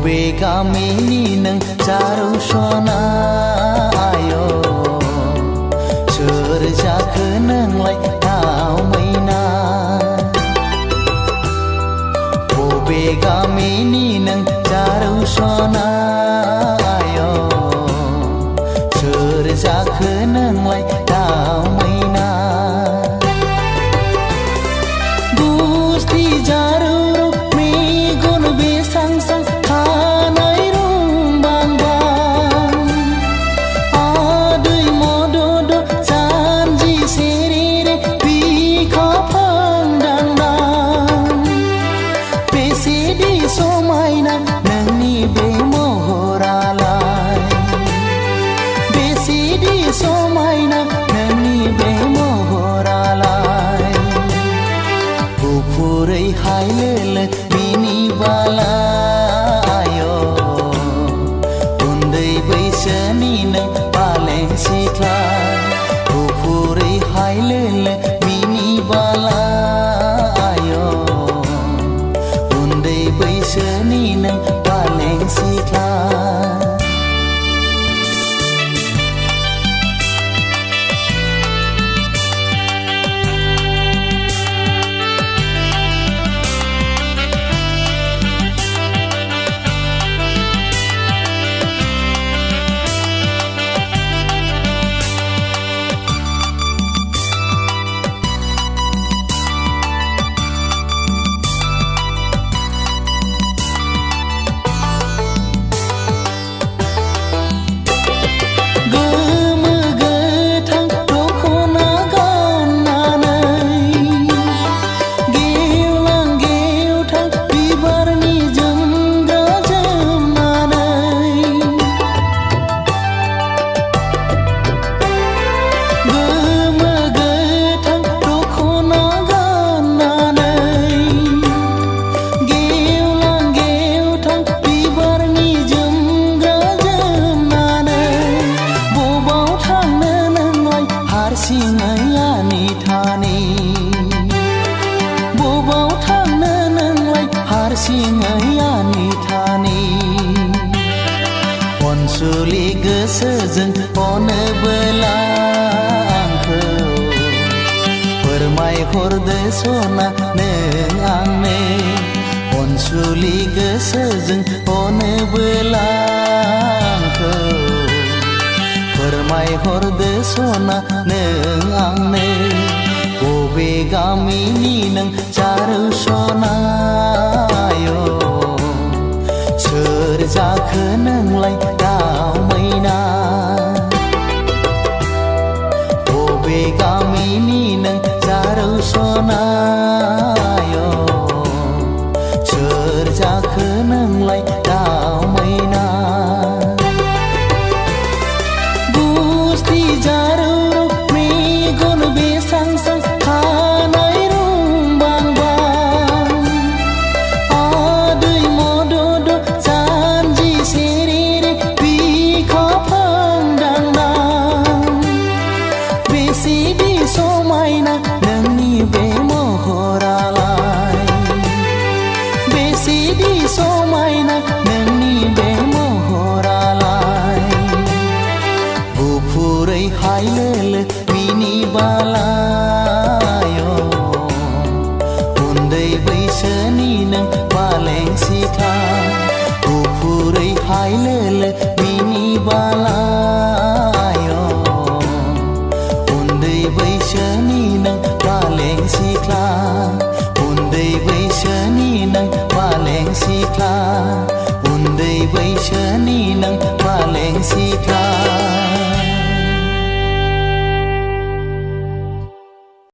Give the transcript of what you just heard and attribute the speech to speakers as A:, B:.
A: बबे गामिनि नों जारौ सना आय' सोर जाखो नोंलाय दाव मैना बबे गामिनि नों जारौ सना आय' सोर जाखो नोंलाय दाव मैना गुस्ति जारौ मेगन बेसां सां खानाय रुंबां बां आदै मदद जानजि सेरेरे बिखा फांदांदां बेसेदि समायना नोंनि बे महरालाय बेसेदि समायना नोंनि बे महरालाय गुफुरै हायलोलो मिनिबाला आय' उन्दै बैसोनि नों पालें सिख्ला गुफुरै हायलोलो मिनिबाला आय' उन्दै बैसोनि नों पालें सिख्ला हारसिङै थानि बबाव थांनो नोंलाय हारसिङै थानि अनसुलि गोसोजों अनोबोला आंखौ फोरमायहरदो सना नों आंनो अनसुलि गोसोजों अनोबोला आंखौ फोरमायहरदो सना नों आंनो बबे गामिनि नों जारौ सना आय' सोर जाखो नोंलाय दाव मैना बबे गामिनि नों जारौ सना आय' सोर जाखो नोंलाय दाव मैना जारौ मेगन बेसां सां खानाय रुंबां बां आदै मदद जानजि सेरेरे बिखा फांदांदां बेसेदि समायना नोंनि बे महरालाय बेसेदि समायना नोंनि बे महरालाय गुफुरै हायलोलो मिनिबाला आय' उन्दै बैसोनि नों पालें सिख्ला गुफुरै हायलोलो मिनिबाला